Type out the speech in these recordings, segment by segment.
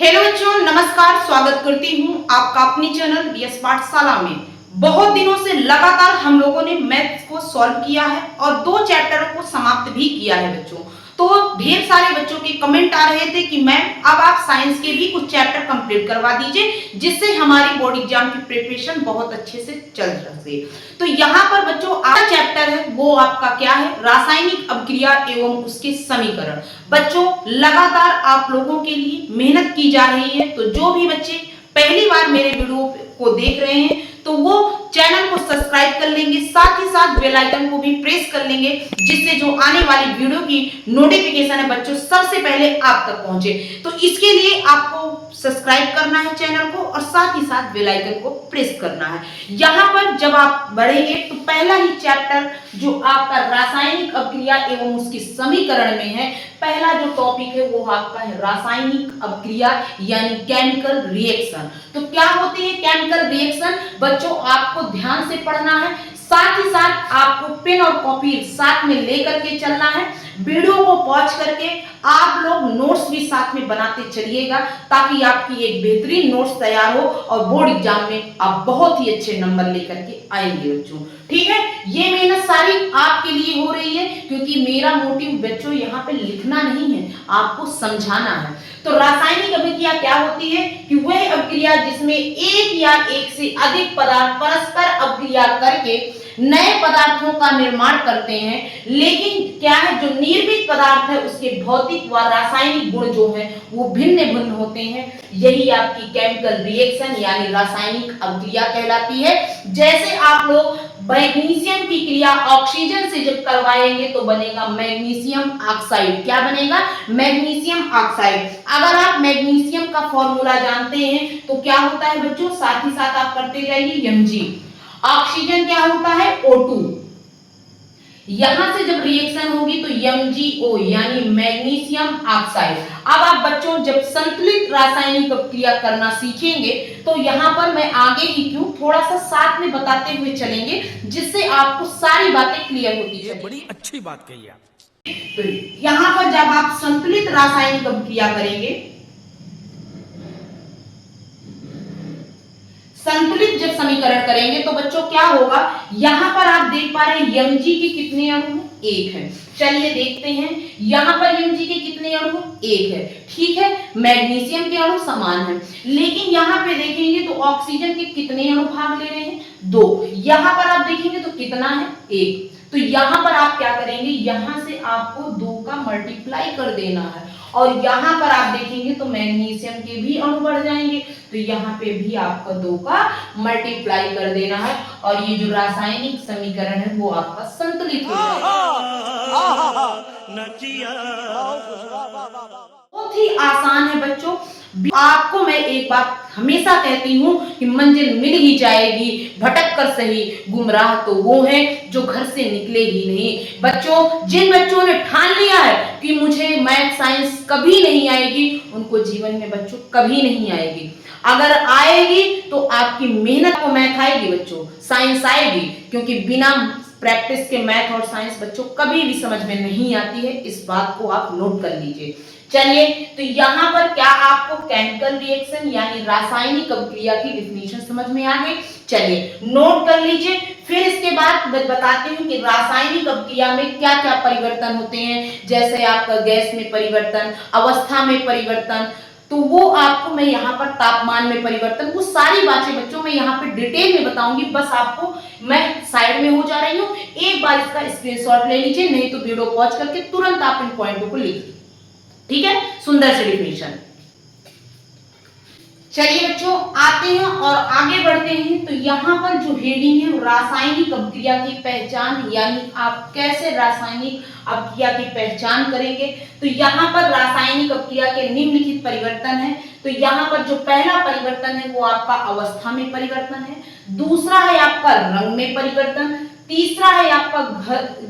Hello बच्चों, नमस्कार। स्वागत करती हूँ आपका अपनी चैनल बीएस पाठशाला में। बहुत दिनों से लगातार हम लोगों ने मैथ्स को सॉल्व किया है और 2 चैप्टरों को समाप्त भी किया है बच्चों। तो ढेर सारे बच्चों के कमेंट आ रहे थे कि मैम अब आप साइंस के भी कुछ चैप्टर कंप्लीट करवा दीजिए, जिससे हमारी बोर्ड एग्जाम की प्रिपरेशन बहुत अच्छे से चल सके। तो यहाँ पर बच्चों आधा चैप्टर है, वो आपका क्या है, रासायनिक अभिक्रिया एवं उसके समीकरण। बच्चों लगातार आप लोगों के लिए मेहनत की जा रही है, तो जो भी बच्चे पहली बार मेरे वीडियो को देख रहे हैं तो वो चैनल को सब्सक्राइब कर लेंगे, साथ ही साथ बेल आइकन को भी प्रेस कर लेंगे, जिससे जो आने वाली वीडियो की नोटिफिकेशन है बच्चों सबसे पहले आप तक पहुंचे। तो इसके लिए आपको सब्सक्राइब करना है चैनल को और साथ ही साथ बेल आइकन को प्रेस करना है। यहाँ पर जब आप बढ़ेंगे तो पहला ही चैप्टर जो आपका रासायनिक अभिक्रिया एवं उसके समीकरण में है, पहला जो टॉपिक है वो आपका है रासायनिक अभिक्रिया यानी केमिकल रिएक्शन। तो क्या होती है केमिकल रिएक्शन बच्चों, आपको ध्यान से पढ़ना है, साथ ही साथ आपको पेन और कॉपी साथ में लेकर के चलना है। वीडियो को पॉज करके आप लोग नोट्स भी साथ में बनाते चलिएगा, ताकि आपकी एक बेहतरीन नोट्स तैयार हो और बोर्ड एग्जाम में आप बहुत ही अच्छे नंबर लेकर के आएंगे बच्चों। ठीक है, ये मेहनत सारी आपके लिए हो रही है, क्योंकि मेरा मोटिव बच्चों यहाँ पे लिखना नहीं है, आपको समझाना है। तो रासायनिक अभिक्रिया क्या होती है कि वह अभिक्रिया जिसमें एक या एक से अधिक पदार्थ परस्पर अभिक्रिया करके नए पदार्थों का निर्माण करते हैं, लेकिन क्या है जो निर्मित पदार्थ है उसके भौतिक व रासायनिक गुण जो है वो भिन्न भिन्न होते हैं। यही आपकी केमिकल रिएक्शन यानी रासायनिक अभिक्रिया कहलाती है। जैसे आप लोग मैग्नीशियम की क्रिया ऑक्सीजन से जब करवाएंगे तो बनेगा मैग्नीशियम ऑक्साइड। क्या बनेगा? Magnesium oxide. अगर आप मैग्नीशियम का फॉर्मूला जानते हैं तो क्या होता है बच्चों, साथ ही साथ आप करते जाइए Mg। ऑक्सीजन क्या होता है O2। यहां से जब रिएक्शन होगी तो MgO यानी मैग्नीशियम ऑक्साइड। अब आप बच्चों जब संतुलित रासायनिक अभिक्रिया करना सीखेंगे तो यहां पर मैं आगे ही क्यों थोड़ा सा साथ में बताते हुए चलेंगे, जिससे आपको सारी बातें क्लियर होती चलेंगी। ये बड़ी अच्छी बात कही आप। तो यहां पर जब आप संतुलित रासायनिक अभिक्रिया करेंगे, संतुलित जब समीकरण करेंगे तो बच्चों क्या होगा, यहां पर आप देख पा रहे हैं Mg के कितने अणु हैं? 1 है। चलिए देखते हैं यहां पर Mg के कितने अणु हैं? 1 है। ठीक है, मैग्नीशियम के अणु समान है, लेकिन यहां पे देखेंगे तो ऑक्सीजन के कितने अणु भाग ले रहे हैं? 2। यहां पर आप देखेंगे तो कितना है? 1। तो यहां पर आप क्या करेंगे, यहां से आपको 2 का मल्टीप्लाई कर देना है, और यहां पर आप देखेंगे तो मैग्नीशियम के भी अणु बढ़ जाएंगे, तो यहाँ पे भी आपको 2 का मल्टीप्लाई कर देना है, और ये जो रासायनिक समीकरण है वो आपका संतुलित हो जाएगा। बहुत ही आसान है बच्चों। आपको मैं एक बात हमेशा कहती हूँ कि मंजिल मिल ही जाएगी, भटक कर सही, गुमराह तो वो है जो घर से निकले ही नहीं। बच्चों जिन बच्चों ने ठान लिया है कि मुझे मैथ साइंस कभी नहीं आएगी, उनको जीवन में बच्चों कभी नहीं आएगी। अगर आएगी तो आपकी मेहनत को मैथ आएगी बच्चों, साइंस आएगी, क्योंकि बिना प्रैक्टिस के मैथ और साइंस बच्चों कभी भी समझ में नहीं आती है। इस बात को आप नोट कर लीजिए। चलिए, तो यहाँ पर क्या आपको केमिकल रिएक्शन यानी रासायनिक अभिक्रिया की डेफिनेशन समझ में आ गई? चलिए नोट कर लीजिए। फिर इसके बाद बताती हूँ कि रासायनिक अभिक्रिया में क्या क्या परिवर्तन होते हैं, जैसे आपका गैस में परिवर्तन, अवस्था में परिवर्तन, तो वो आपको मैं यहाँ पर तापमान में परिवर्तन, वो सारी बातें बच्चों मैं यहाँ पे डिटेल में बताऊंगी। बस आपको मैं साइड में हो जा रही हूँ, एक बार इसका स्क्रीनशॉट ले लीजिए, नहीं तो वीडियो पॉज करके तुरंत आप इन पॉइंटों को लिख लीजिए। ठीक है, सुंदर से डेफिनेशन। चलिए बच्चों आते हैं और आगे बढ़ते हैं। तो यहाँ पर जो हेडिंग है रासायनिक अभिक्रिया की पहचान, यानी आप कैसे रासायनिक अभिक्रिया की पहचान करेंगे। तो यहाँ पर रासायनिक अभिक्रिया के निम्नलिखित परिवर्तन है। तो यहाँ पर जो पहला परिवर्तन है वो आपका अवस्था में परिवर्तन है, दूसरा है आपका रंग में परिवर्तन, तीसरा है आपका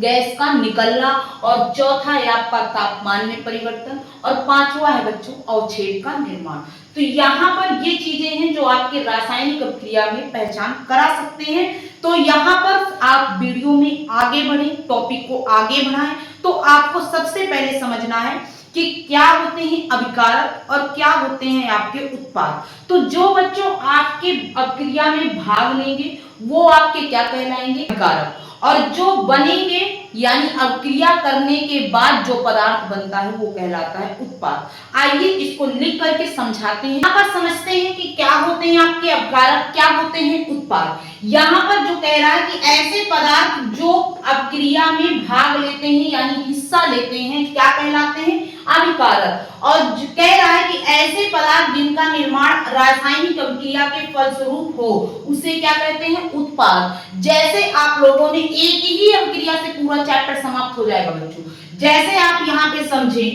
गैस का निकलना, और चौथा है आपका तापमान में परिवर्तन, और पांचवा है बच्चों अवक्षेप का निर्माण। तो यहाँ पर ये चीजें हैं जो आपके रासायनिक अभिक्रिया में पहचान करा सकते हैं। तो यहाँ पर आप वीडियो में आगे बढ़े, टॉपिक को आगे बढ़ाएं, तो आपको सबसे पहले समझना है कि क्या होते हैं अभिकारक और क्या होते हैं आपके उत्पाद। तो जो बच्चों आपके अपक्रिया में भाग लेंगे वो आपके क्या कहलाएंगे, अभिकारक, और जो बनेंगे यानी अपक्रिया करने के बाद जो पदार्थ बनता है वो कहलाता है उत्पाद। आइए इसको लिख करके समझाते हैं। यहाँ पर समझते हैं कि क्या होते हैं आपके अपकारक, क्या होते हैं उत्पाद। यहाँ पर जो कह रहा है कि ऐसे पदार्थ जो अपक्रिया में भाग लेते हैं यानी हिस्सा लेते हैं क्या कहलाते हैं, अभिकारक। और कह रहा है कि ऐसे पदार्थ जिनका निर्माण रासायनिक अभिक्रिया के फलस्वरूप हो उसे क्या कहते हैं, उत्पाद। जैसे आप लोगों ने एक ही अभिक्रिया से पूरा चैप्टर समाप्त हो जाएगा बच्चों। जैसे आप यहाँ पे समझें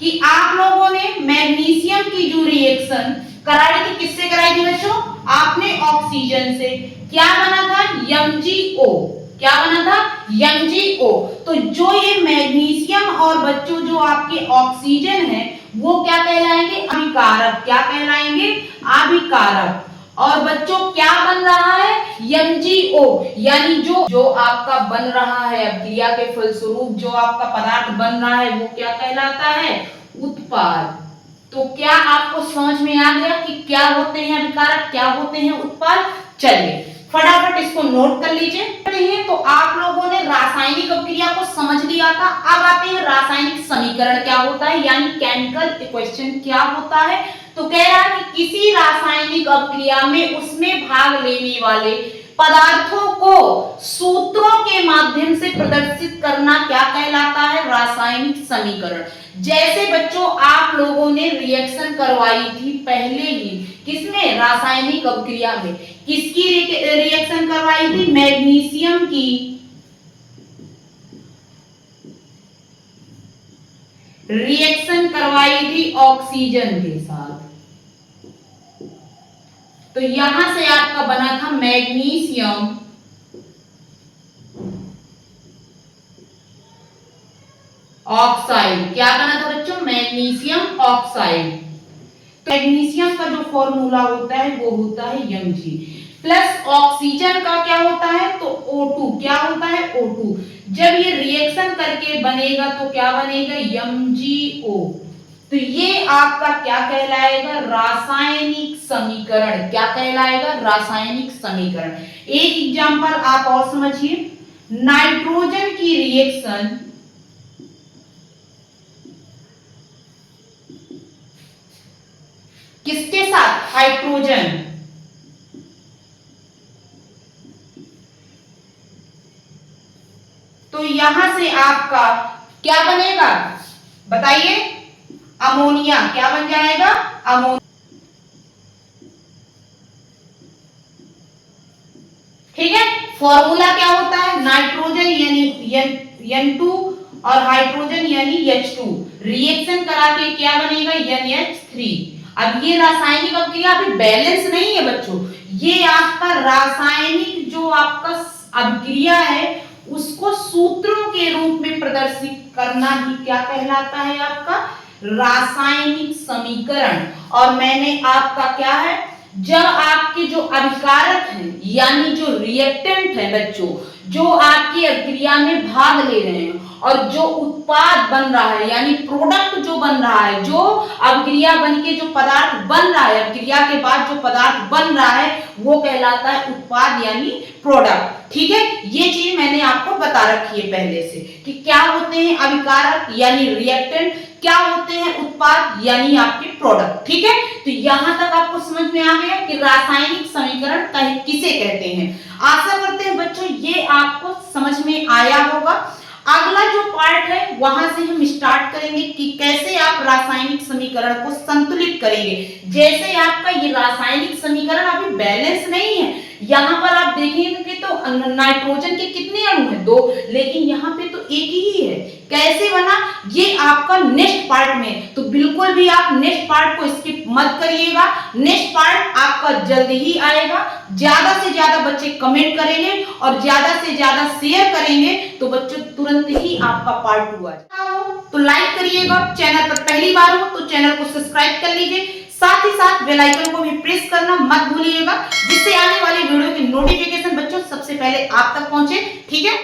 कि आप लोगों ने मैग्नीशियम की जो रिएक्शन कराई थी, किससे कराई थी बच्चों, आपने ऑक्सीजन से। क्या बना था, MgO। क्या बना था, MgO। तो जो ये मैग्नीशियम और बच्चों जो आपके ऑक्सीजन है वो क्या कहलाएंगे, अभिकारक। क्या कहलाएंगे, अभिकारक। और बच्चों क्या बन रहा है, MgO, यानी जो आपका बन रहा है अभिक्रिया के फलस्वरूप जो आपका पदार्थ बन रहा है वो क्या कहलाता है, उत्पाद। तो क्या आपको समझ में आ गया कि क्या होते हैं अभिकारक, क्या होते हैं उत्पाद। चलिए फटाफट इसको नोट कर लीजिए। तो आप लोगों ने रासायनिक अभिक्रिया को समझ लिया था। अब आते हैं रासायनिक समीकरण क्या होता है यानी केमिकल इक्वेशन क्या होता है। तो कह रहा है कि किसी रासायनिक अभिक्रिया में उसमें भाग लेने वाले पदार्थों को सूत्रों के माध्यम से प्रदर्शित करना क्या कहलाता है, रासायनिक समीकरण। जैसे बच्चों आप लोगों ने रिएक्शन करवाई थी पहले ही, किसमें, रासायनिक अभिक्रिया में। किसकी रिएक्शन करवाई थी, मैग्नीशियम की रिएक्शन करवाई थी ऑक्सीजन के साथ। तो यहां से आपका बना था मैग्नीशियम ऑक्साइड। क्या बना था बच्चों, मैग्नीशियम ऑक्साइड। तो मैग्नीशियम का जो फॉर्मूला होता है वो होता है Mg प्लस ऑक्सीजन का क्या होता है, तो O2। क्या होता है, O2। जब ये रिएक्शन करके बनेगा तो क्या बनेगा, MgO। तो ये आपका क्या कहलाएगा, रासायनिक समीकरण। क्या कहलाएगा, रासायनिक समीकरण। एक एग्जांपल आप और समझिए, नाइट्रोजन की रिएक्शन किसके साथ, हाइड्रोजन। तो यहां से आपका क्या बनेगा बताइए, अमोनिया। क्या बन जाएगा, अमोनिया। ठीक है, फॉर्मूला क्या होता है, नाइट्रोजन यानी N2 और हाइड्रोजन यानी H2 रिएक्शन करा के क्या बनेगा, NH3। अब ये रासायनिक अभिक्रिया अभी बैलेंस नहीं है बच्चों, ये आपका रासायनिक जो आपका अभिक्रिया है उसको सूत्रों के रूप में प्रदर्शित करना ही क्या कहलाता है, आपका रासायनिक समीकरण। और मैंने आपका क्या है, जब आपके जो अभिकारक हैं यानी जो रिएक्टेंट है बच्चों, जो आपकी अभिक्रिया में भाग ले रहे हैं और जो उत्पाद बन रहा है यानी प्रोडक्ट जो बन रहा है, जो अभिक्रिया बन के जो पदार्थ बन रहा है, अभिक्रिया के बाद जो पदार्थ बन रहा है वो कहलाता है उत्पाद यानी प्रोडक्ट। ठीक है, ये चीज मैंने आपको बता रखी है पहले से कि क्या होते हैं अभिकारक यानी रिएक्टेंट, क्या होते हैं उत्पाद यानी आपके प्रोडक्ट। ठीक है, तो यहां तक आपको समझ में आ गया कि रासायनिक समीकरण किसे कहते हैं। आशा करते हैं बच्चों ये आपको समझ में आया होगा। अगला जो पार्ट है वहां से हम स्टार्ट करेंगे कि कैसे आप रासायनिक समीकरण को संतुलित करेंगे। जैसे आपका ये रासायनिक समीकरण अभी बैलेंस नहीं है, यहाँ पर आप देखेंगे तो नाइट्रोजन के कितने अणु हैं, 2, लेकिन यहाँ पे तो एक ही है। कैसे बना ये आपका नेक्स्ट पार्ट में, तो बिल्कुल भी आप नेक्स्ट पार्ट को स्किप मत करिएगा। नेक्स्ट पार्ट आपका जल्द ही आएगा। ज्यादा से ज्यादा बच्चे कमेंट करेंगे और ज्यादा से ज्यादा शेयर करेंगे तो बच्चों तुरंत ही आपका पार्ट 2 आ जाएगा। तो लाइक करिएगा, चैनल पर पहली बार हो तो चैनल को सब्सक्राइब कर लीजिए, साथ ही साथ बेल आइकन को भी प्रेस करना मत भूलिएगा, जिससे आने वाली वीडियो की नोटिफिकेशन बच्चों सबसे पहले आप तक पहुंचे। ठीक है।